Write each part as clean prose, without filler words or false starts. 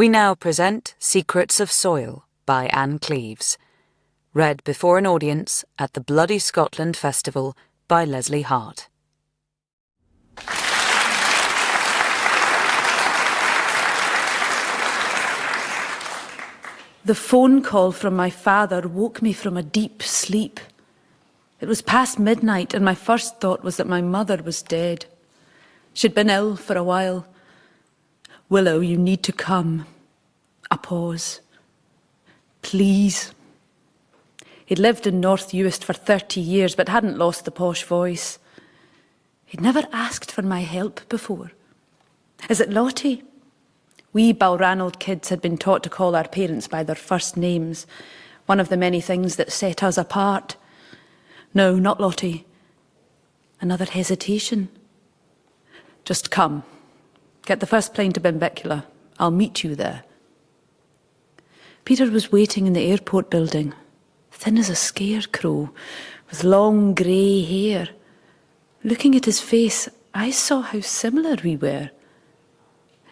We now present Secrets of Soil by Ann Cleeves, read before an audience at the Bloody Scotland Festival by Leslie Hart. The phone call from my father woke me from a deep sleep. It was past midnight, and my first thought was that my mother was dead. She'd been ill for a while. "Willow, you need to come." A pause. "Please." He'd lived in North Uist for 30 years, but hadn't lost the posh voice. He'd never asked for my help before. "Is it Lottie?" We Balranald kids had been taught to call our parents by their first names, one of the many things that set us apart. "No, not Lottie." Another hesitation. "Just come. Get the first plane to Benbecula. I'll meet you there." Peter was waiting in the airport building, thin as a scarecrow, with long grey hair. Looking at his face, I saw how similar we were.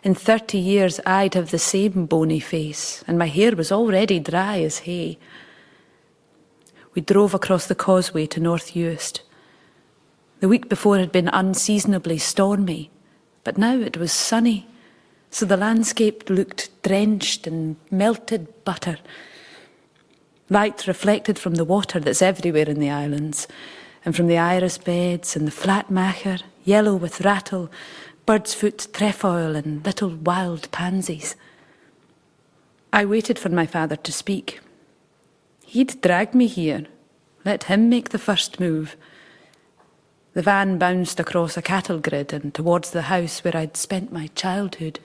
In 30 years, I'd have the same bony face, and my hair was already dry as hay. We drove across the causeway to North Uist. The week before had been unseasonably stormy, but now it was sunny, so the landscape looked drenched in melted butter. Light reflected from the water that's everywhere in the islands, and from the iris beds and the flat macher, yellow with rattle, bird's foot trefoil and little wild pansies. I waited for my father to speak. He'd dragged me here. Let him make the first move. The van bounced across a cattle grid and towards the house where I'd spent my childhood.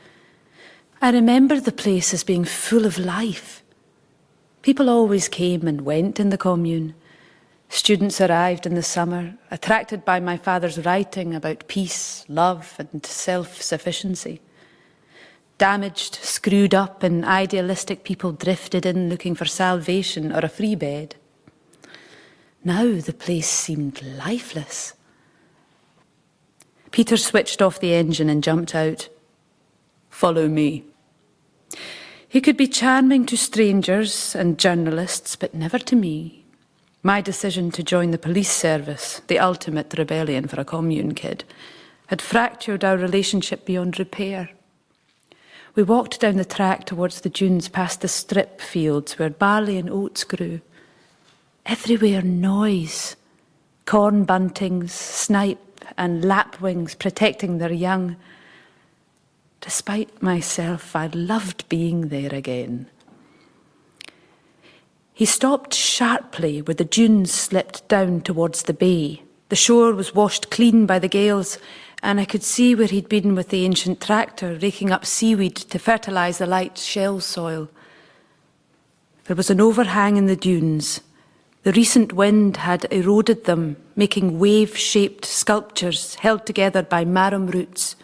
I remember the place as being full of life. People always came and went in the commune. Students arrived in the summer, attracted by my father's writing about peace, love, and self-sufficiency. Damaged, screwed up, and idealistic people drifted in looking for salvation or a free bed. Now the place seemed lifeless. Peter switched off the engine and jumped out. "Follow me." He could be charming to strangers and journalists, but never to me. My decision to join the police service, the ultimate rebellion for a commune kid, had fractured our relationship beyond repair. We walked down the track towards the dunes past the strip fields where barley and oats grew. Everywhere noise, corn buntings, snipe and lapwings protecting their young. Despite myself, I loved being there again. He stopped sharply where the dunes slipped down towards the bay. The shore was washed clean by the gales, and I could see where he'd been with the ancient tractor, raking up seaweed to fertilise the light shell soil. There was an overhang in the dunes. The recent wind had eroded them, making wave-shaped sculptures held together by marram roots.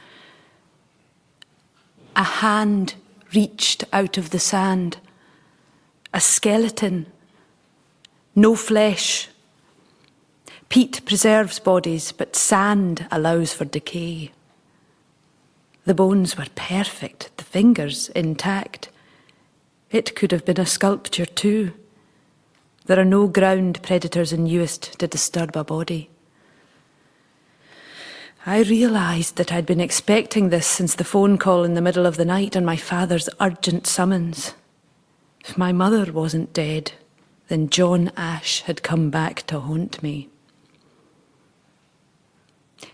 A hand reached out of the sand. A skeleton. No flesh. Peat preserves bodies, but sand allows for decay. The bones were perfect, the fingers intact. It could have been a sculpture too. There are no ground predators in Uist to disturb a body. I realised that I'd been expecting this since the phone call in the middle of the night and my father's urgent summons. If my mother wasn't dead, then John Ash had come back to haunt me.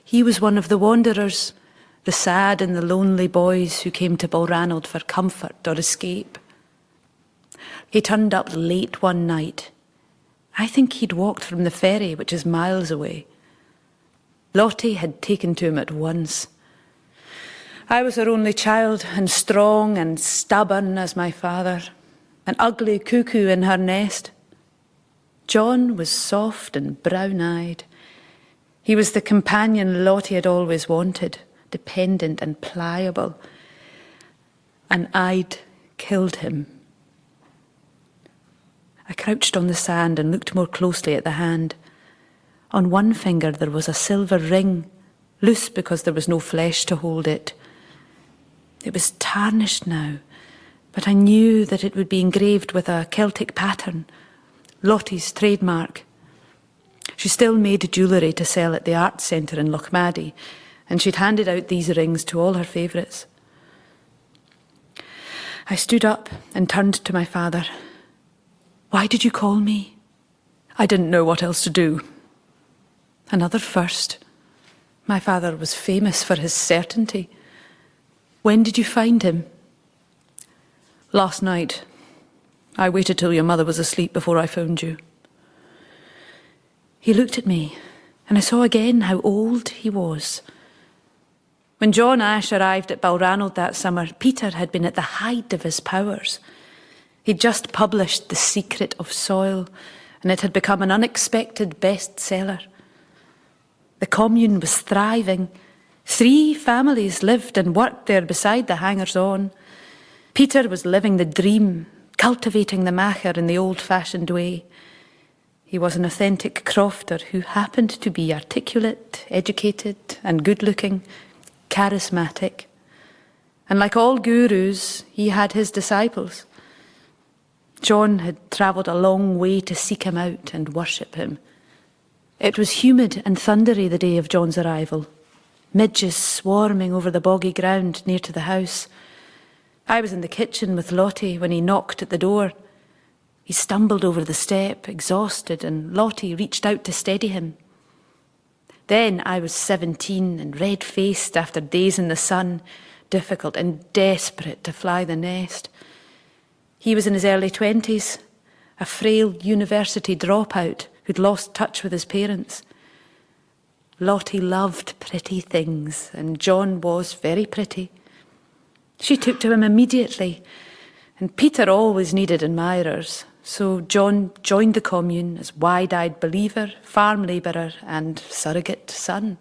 He was one of the wanderers, the sad and the lonely boys who came to Balranald for comfort or escape. He turned up late one night. I think he'd walked from the ferry, which is miles away. Lottie had taken to him at once. I was her only child, and strong and stubborn as my father, an ugly cuckoo in her nest. John was soft and brown-eyed. He was the companion Lottie had always wanted, dependent and pliable. And I'd killed him. I crouched on the sand and looked more closely at the hand. On one finger there was a silver ring, loose because there was no flesh to hold it. It was tarnished now, but I knew that it would be engraved with a Celtic pattern, Lottie's trademark. She still made jewellery to sell at the Arts Centre in Lochmaddy, and she'd handed out these rings to all her favourites. I stood up and turned to my father. "Why did you call me?" I didn't know what else to do. Another first. My father was famous for his certainty. "When did you find him?" "Last night. I waited till your mother was asleep before I phoned you." He looked at me, and I saw again how old he was. When John Ash arrived at Balranald that summer, Peter had been at the height of his powers. He'd just published The Secret of Soil, and it had become an unexpected bestseller. The commune was thriving. 3 families lived and worked there beside the hangers-on. Peter was living the dream, cultivating the macher in the old-fashioned way. He was an authentic crofter who happened to be articulate, educated and good-looking, charismatic. And like all gurus, he had his disciples. John had travelled a long way to seek him out and worship him. It was humid and thundery the day of John's arrival, midges swarming over the boggy ground near to the house. I was in the kitchen with Lottie when he knocked at the door. He stumbled over the step, exhausted, and Lottie reached out to steady him. Then I was 17 and red-faced after days in the sun, difficult and desperate to fly the nest. He was in his early 20s, a frail university dropout who'd lost touch with his parents. Lottie loved pretty things, and John was very pretty. She took to him immediately, and Peter always needed admirers. So John joined the commune as wide-eyed believer, farm labourer and surrogate son.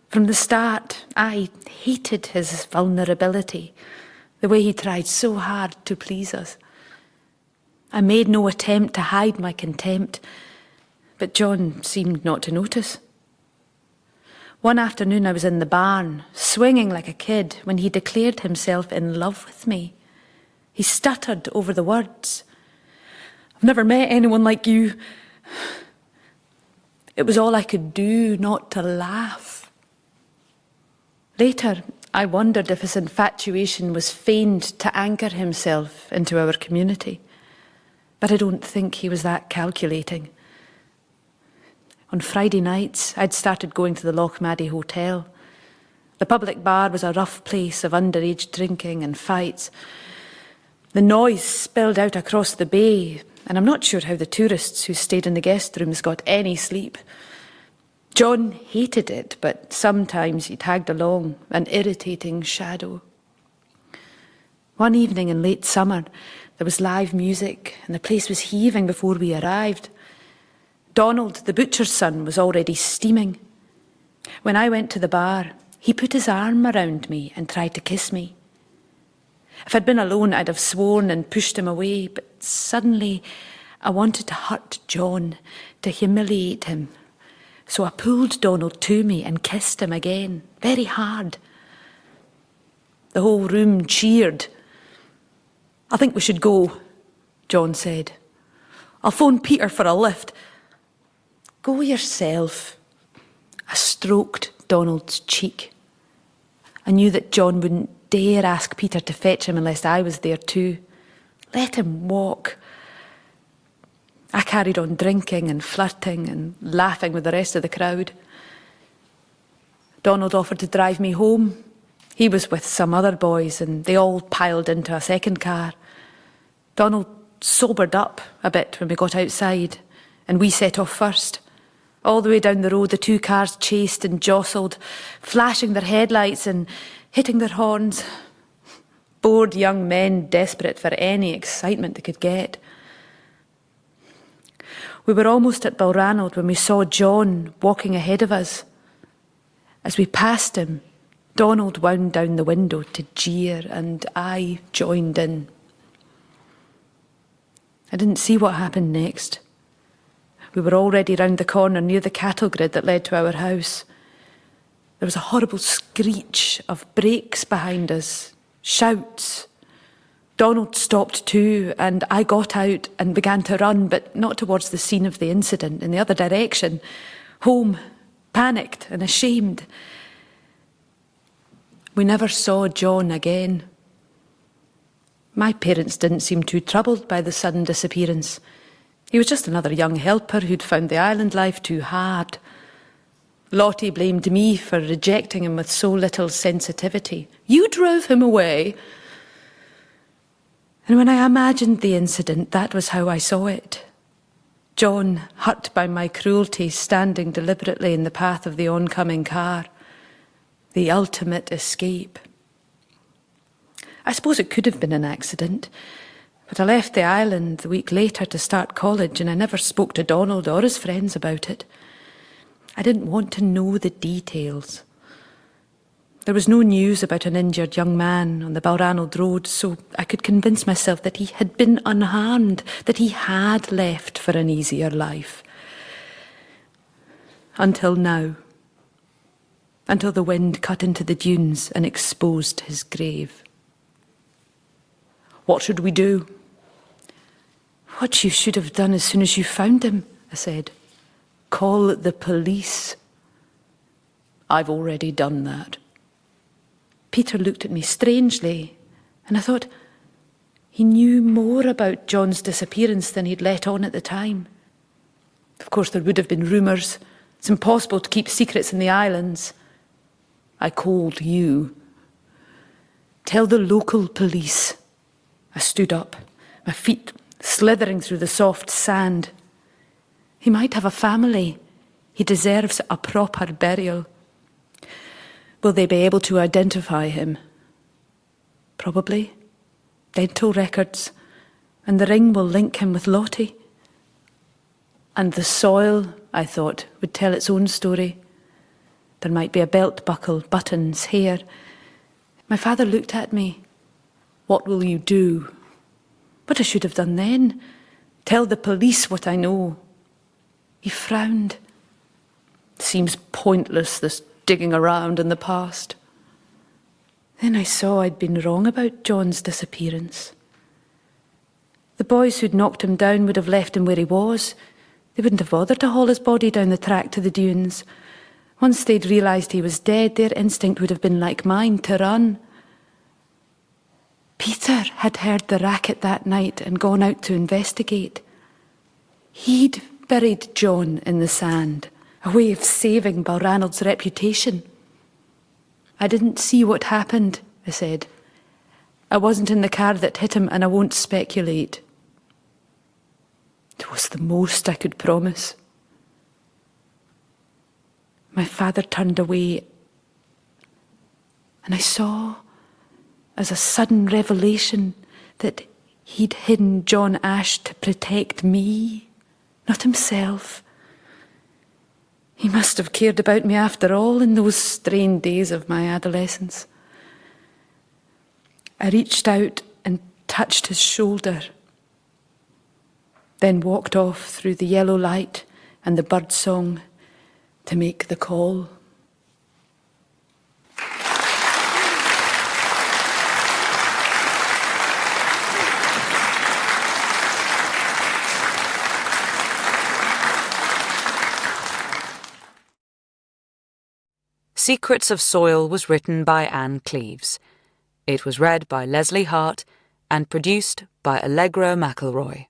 From the start, I hated his vulnerability, the way he tried so hard to please us. I made no attempt to hide my contempt, but John seemed not to notice. One afternoon I was in the barn, swinging like a kid, when he declared himself in love with me. He stuttered over the words. "I've never met anyone like you." It was all I could do not to laugh. Later, I wondered if his infatuation was feigned to anchor himself into our community. But I don't think he was that calculating. On Friday nights, I'd started going to the Lochmaddy Hotel. The public bar was a rough place of underage drinking and fights. The noise spilled out across the bay, and I'm not sure how the tourists who stayed in the guest rooms got any sleep. John hated it, but sometimes he tagged along, an irritating shadow. One evening in late summer, there was live music, and the place was heaving before we arrived. Donald, the butcher's son, was already steaming. When I went to the bar, he put his arm around me and tried to kiss me. If I'd been alone, I'd have sworn and pushed him away, but suddenly I wanted to hurt John, to humiliate him. So I pulled Donald to me and kissed him again, very hard. The whole room cheered. "I think we should go," John said. "I'll phone Peter for a lift." "Go yourself." I stroked Donald's cheek. I knew that John wouldn't dare ask Peter to fetch him unless I was there too. Let him walk. I carried on drinking and flirting and laughing with the rest of the crowd. Donald offered to drive me home. He was with some other boys and they all piled into a second car. Donald sobered up a bit when we got outside and we set off first. All the way down the road, the 2 cars chased and jostled, flashing their headlights and hitting their horns. Bored young men desperate for any excitement they could get. We were almost at Balranald when we saw John walking ahead of us. As we passed him, Donald wound down the window to jeer, and I joined in. I didn't see what happened next. We were already round the corner near the cattle grid that led to our house. There was a horrible screech of brakes behind us, shouts. Donald stopped too, and I got out and began to run, but not towards the scene of the incident, in the other direction. Home, panicked and ashamed. We never saw John again. My parents didn't seem too troubled by the sudden disappearance. He was just another young helper who'd found the island life too hard. Lottie blamed me for rejecting him with so little sensitivity. You drove him away. And when I imagined the incident, that was how I saw it. John, hurt by my cruelty, standing deliberately in the path of the oncoming car. The ultimate escape. I suppose it could have been an accident, but I left the island the week later to start college, and I never spoke to Donald or his friends about it. I didn't want to know the details. There was no news about an injured young man on the Balranald Road, so I could convince myself that he had been unharmed, that he had left for an easier life. Until now. Until the wind cut into the dunes and exposed his grave. What should we do? What you should have done as soon as you found him, I said. Call the police. I've already done that. Peter looked at me strangely, and I thought he knew more about John's disappearance than he'd let on at the time. Of course, there would have been rumours. It's impossible to keep secrets in the islands. I called you. Tell the local police. I stood up, my feet slithering through the soft sand. He might have a family. He deserves a proper burial. Will they be able to identify him? Probably. Dental records. And the ring will link him with Lottie. And the soil, I thought, would tell its own story. There might be a belt buckle, buttons, hair. My father looked at me. What will you do? What I should have done then? Tell the police what I know. He frowned. Seems pointless, this digging around in the past. Then I saw I'd been wrong about John's disappearance. The boys who'd knocked him down would have left him where he was. They wouldn't have bothered to haul his body down the track to the dunes. Once they'd realised he was dead, their instinct would have been like mine, to run. Peter had heard the racket that night and gone out to investigate. He'd buried John in the sand, a way of saving Balranald's reputation. I didn't see what happened, I said. I wasn't in the car that hit him, and I won't speculate. It was the most I could promise. My father turned away, and I saw, as a sudden revelation, that he'd hidden John Ash to protect me, not himself. He must have cared about me after all in those strained days of my adolescence. I reached out and touched his shoulder, then walked off through the yellow light and the bird song to make the call. Secrets of Soil was written by Ann Cleeves. It was read by Leslie Hart and produced by Allegra McElroy.